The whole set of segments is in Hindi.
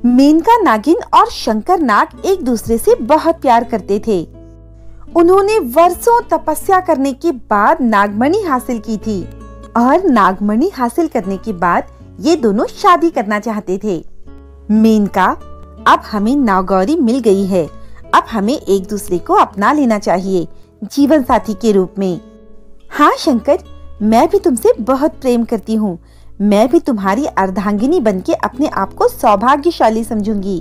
मेनका नागिन और शंकर नाग एक दूसरे से बहुत प्यार करते थे। उन्होंने वर्षों तपस्या करने के बाद नागमणि हासिल की थी और नागमणि हासिल करने के बाद ये दोनों शादी करना चाहते थे। मेनका, अब हमें नागौरी मिल गई है, अब हमें एक दूसरे को अपना लेना चाहिए जीवन साथी के रूप में। हाँ शंकर, मैं भी तुमसे बहुत प्रेम करती हूँ। मैं भी तुम्हारी अर्धांगिनी बनके अपने आप को सौभाग्यशाली समझूंगी।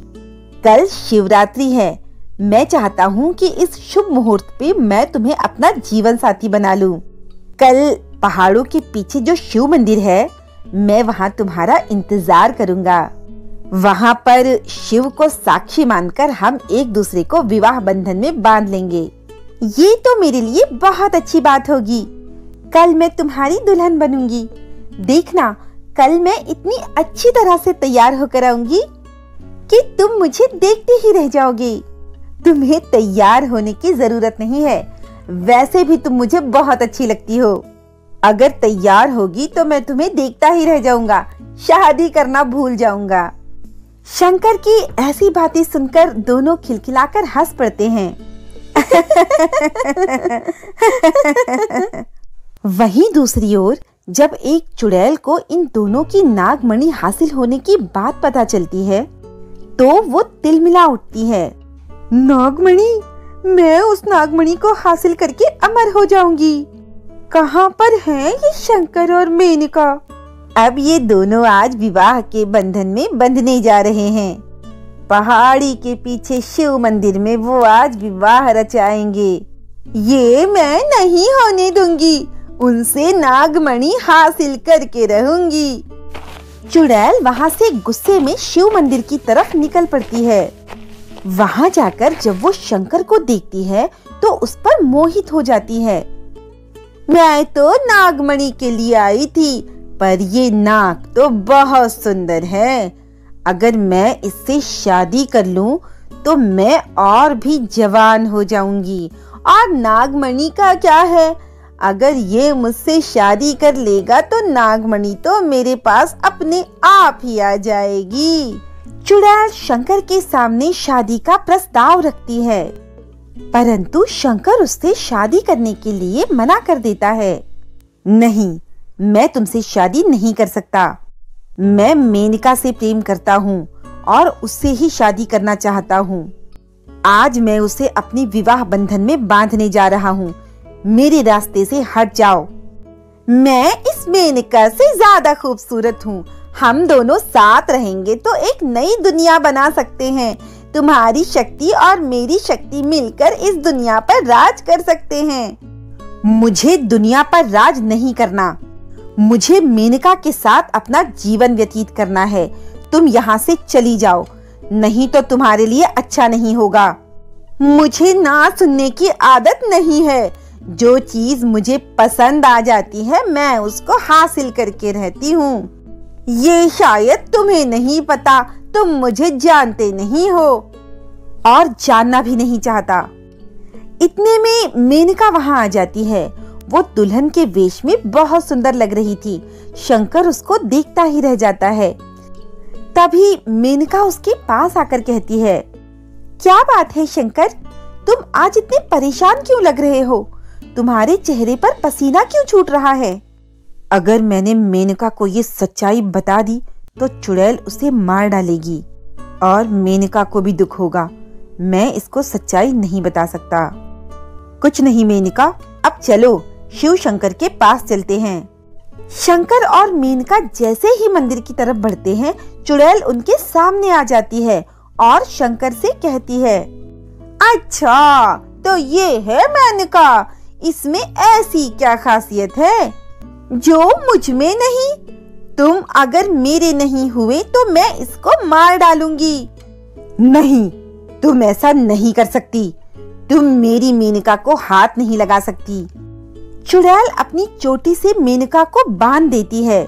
कल शिवरात्रि है। मैं चाहता हूँ कि इस शुभ मुहूर्त पे मैं तुम्हें अपना जीवन साथी बना लूं। कल पहाड़ों के पीछे जो शिव मंदिर है, मैं वहाँ तुम्हारा इंतजार करूंगा। वहाँ पर शिव को साक्षी मानकर हम एक दूसरे को विवाह बंधन में बांध लेंगे। ये तो मेरे लिए बहुत अच्छी बात होगी। कल मैं तुम्हारी दुल्हन बनूंगी। देखना, कल मैं इतनी अच्छी तरह से तैयार होकर आऊंगी कि तुम मुझे देखते ही रह जाओगे। तुम्हें तैयार होने की जरूरत नहीं है, वैसे भी तुम मुझे बहुत अच्छी लगती हो। अगर तैयार होगी तो मैं तुम्हें देखता ही रह जाऊंगा, शादी करना भूल जाऊंगा। शंकर की ऐसी बातें सुनकर दोनों खिलखिलाकर हंस पड़ते हैं। वहीं दूसरी ओर जब एक चुड़ैल को इन दोनों की नागमणि हासिल होने की बात पता चलती है तो वो तिलमिला उठती है। नागमणि, मैं उस नागमणि को हासिल करके अमर हो जाऊंगी। कहाँ पर हैं ये शंकर और मेनका? अब ये दोनों आज विवाह के बंधन में बंधने जा रहे हैं। पहाड़ी के पीछे शिव मंदिर में वो आज विवाह रचाएंगे। ये मैं नहीं होने दूंगी, उनसे नागमणि हासिल करके रहूंगी। चुड़ैल वहाँ से गुस्से में शिव मंदिर की तरफ निकल पड़ती है। वहाँ जाकर जब वो शंकर को देखती है तो उस पर मोहित हो जाती है। मैं तो नागमणि के लिए आई थी, पर ये नाग तो बहुत सुंदर है। अगर मैं इससे शादी कर लूं तो मैं और भी जवान हो जाऊंगी। और नागमणि का क्या है, अगर ये मुझसे शादी कर लेगा तो नागमणि तो मेरे पास अपने आप ही आ जाएगी। चुड़ैल शंकर के सामने शादी का प्रस्ताव रखती है, परंतु शंकर उससे शादी करने के लिए मना कर देता है। नहीं, मैं तुमसे शादी नहीं कर सकता। मैं मेनका से प्रेम करता हूँ और उससे ही शादी करना चाहता हूँ। आज मैं उसे अपनी विवाह बंधन में बांधने जा रहा हूँ। मेरे रास्ते से हट जाओ। मैं इस मेनका से ज्यादा खूबसूरत हूँ। हम दोनों साथ रहेंगे तो एक नई दुनिया बना सकते हैं। तुम्हारी शक्ति और मेरी शक्ति मिलकर इस दुनिया पर राज कर सकते हैं। मुझे दुनिया पर राज नहीं करना। मुझे मेनका के साथ अपना जीवन व्यतीत करना है। तुम यहाँ से चली जाओ, नहीं तो तुम्हारे लिए अच्छा नहीं होगा। मुझे ना सुनने की आदत नहीं है। जो चीज मुझे पसंद आ जाती है मैं उसको हासिल करके रहती हूँ। ये शायद तुम्हें नहीं पता, तुम मुझे जानते नहीं हो और जानना भी नहीं चाहता। इतने में मेनका वहां आ जाती है। वो दुल्हन के वेश में बहुत सुंदर लग रही थी। शंकर उसको देखता ही रह जाता है। तभी मेनका उसके पास आकर कहती है, क्या बात है शंकर, तुम आज इतने परेशान क्यों लग रहे हो? तुम्हारे चेहरे पर पसीना क्यों छूट रहा है? अगर मैंने मेनका को ये सच्चाई बता दी तो चुड़ैल उसे मार डालेगी और मेनका को भी दुख होगा। मैं इसको सच्चाई नहीं बता सकता। कुछ नहीं मेनका, अब चलो शिव शंकर के पास चलते हैं। शंकर और मेनका जैसे ही मंदिर की तरफ बढ़ते हैं, चुड़ैल उनके सामने आ जाती है और शंकर से कहती है, अच्छा तो ये है मेनका, इसमें ऐसी क्या खासियत है जो मुझ में नहीं? तुम अगर मेरे नहीं हुए तो मैं इसको मार डालूंगी। नहीं, तुम ऐसा नहीं कर सकती। तुम मेरी मेनका को हाथ नहीं लगा सकती। चुड़ैल अपनी चोटी से मेनका को बांध देती है।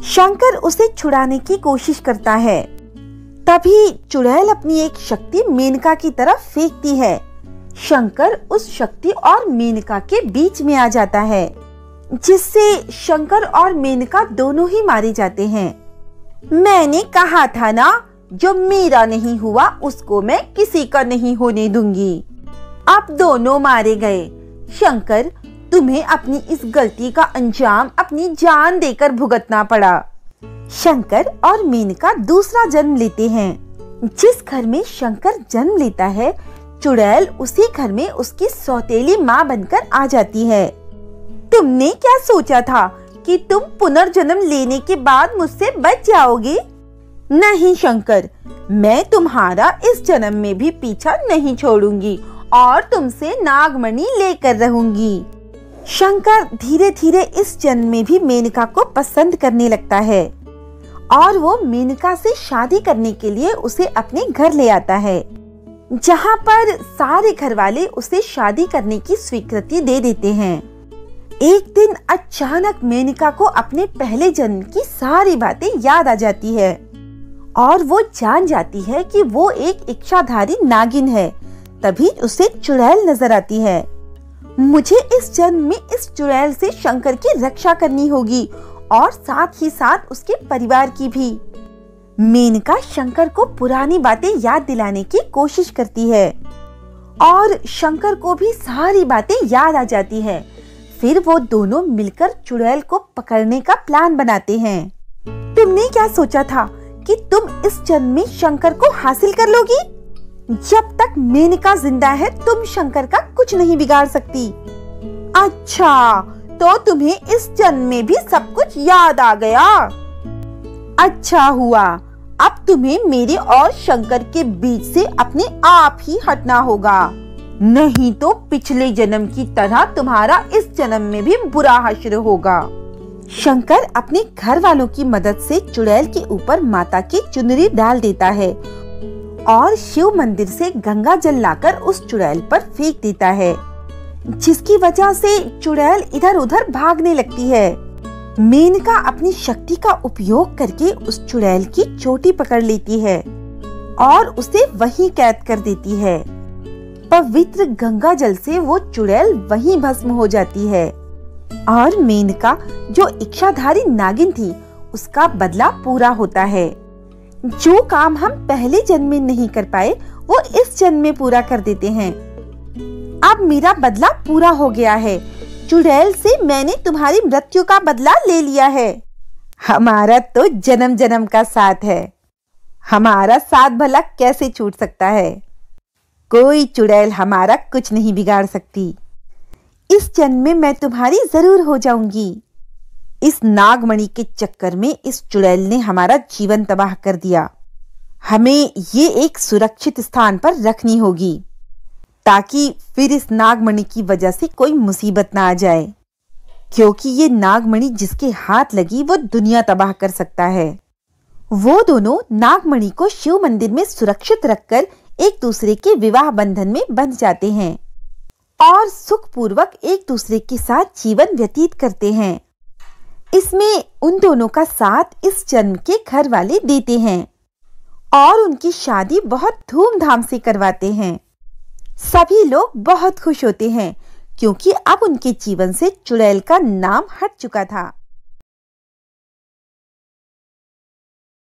शंकर उसे छुड़ाने की कोशिश करता है। तभी चुड़ैल अपनी एक शक्ति मेनका की तरफ फेंकती है। शंकर उस शक्ति और मेनका के बीच में आ जाता है, जिससे शंकर और मेनका दोनों ही मारे जाते हैं। मैंने कहा था ना, जो मेरा नहीं हुआ उसको मैं किसी का नहीं होने दूंगी। अब दोनों मारे गए। शंकर, तुम्हें अपनी इस गलती का अंजाम अपनी जान देकर भुगतना पड़ा। शंकर और मेनका दूसरा जन्म लेते हैं। जिस घर में शंकर जन्म लेता है, चुड़ैल उसी घर में उसकी सौतेली माँ बनकर आ जाती है। तुमने क्या सोचा था कि तुम पुनर्जन्म लेने के बाद मुझसे बच जाओगे? नहीं शंकर, मैं तुम्हारा इस जन्म में भी पीछा नहीं छोड़ूंगी और तुमसे नागमणि लेकर रहूंगी। शंकर धीरे धीरे इस जन्म में भी मेनका को पसंद करने लगता है और वो मेनका से शादी करने के लिए उसे अपने घर ले आता है, जहाँ पर सारे घर वाले उसे शादी करने की स्वीकृति दे देते हैं। एक दिन अचानक मेनका को अपने पहले जन्म की सारी बातें याद आ जाती है और वो जान जाती है कि वो एक इच्छाधारी नागिन है। तभी उसे चुड़ैल नजर आती है। मुझे इस जन्म में इस चुड़ैल से शंकर की रक्षा करनी होगी और साथ ही साथ उसके परिवार की भी। मेनका शंकर को पुरानी बातें याद दिलाने की कोशिश करती है और शंकर को भी सारी बातें याद आ जाती है। फिर वो दोनों मिलकर चुड़ैल को पकड़ने का प्लान बनाते हैं। तुमने क्या सोचा था कि तुम इस जन्म में शंकर को हासिल कर लोगी? जब तक मेनका जिंदा है तुम शंकर का कुछ नहीं बिगाड़ सकती। अच्छा, तो तुम्हें इस जन्म में भी सब कुछ याद आ गया। अच्छा हुआ, अब तुम्हें मेरे और शंकर के बीच से अपने आप ही हटना होगा, नहीं तो पिछले जन्म की तरह तुम्हारा इस जन्म में भी बुरा हश्र होगा। शंकर अपने घर वालों की मदद से चुड़ैल के ऊपर माता की चुनरी डाल देता है और शिव मंदिर से गंगा जल लाकर उस चुड़ैल पर फेंक देता है, जिसकी वजह से चुड़ैल इधर उधर भागने लगती है। मेनका अपनी शक्ति का उपयोग करके उस चुड़ैल की चोटी पकड़ लेती है और उसे वहीं कैद कर देती है। पवित्र गंगा जल से वो चुड़ैल वहीं भस्म हो जाती है और मेनका, जो इच्छाधारी नागिन थी, उसका बदला पूरा होता है। जो काम हम पहले जन्म में नहीं कर पाए वो इस जन्म में पूरा कर देते हैं। अब मेरा बदला पूरा हो गया है। चुड़ैल से मैंने तुम्हारी मृत्यु का बदला ले लिया है। हमारा तो जन्म जन्म का साथ है, हमारा साथ भला कैसे छूट सकता है? कोई चुड़ैल हमारा कुछ नहीं बिगाड़ सकती। इस जन्म में मैं तुम्हारी जरूर हो जाऊंगी। इस नागमणि के चक्कर में इस चुड़ैल ने हमारा जीवन तबाह कर दिया। हमें ये एक सुरक्षित स्थान पर रखनी होगी ताकि फिर इस नागमणि की वजह से कोई मुसीबत ना आ जाए, क्योंकि ये नागमणि जिसके हाथ लगी वो दुनिया तबाह कर सकता है। वो दोनों नागमणि को शिव मंदिर में सुरक्षित रखकर एक दूसरे के विवाह बंधन में बंध जाते हैं और सुखपूर्वक एक दूसरे के साथ जीवन व्यतीत करते हैं। इसमें उन दोनों का साथ इस जन्म के घर वाले देते हैं और उनकी शादी बहुत धूमधाम से करवाते हैं। सभी लोग बहुत खुश होते हैं क्योंकि अब उनके जीवन से चुड़ैल का नाम हट चुका था।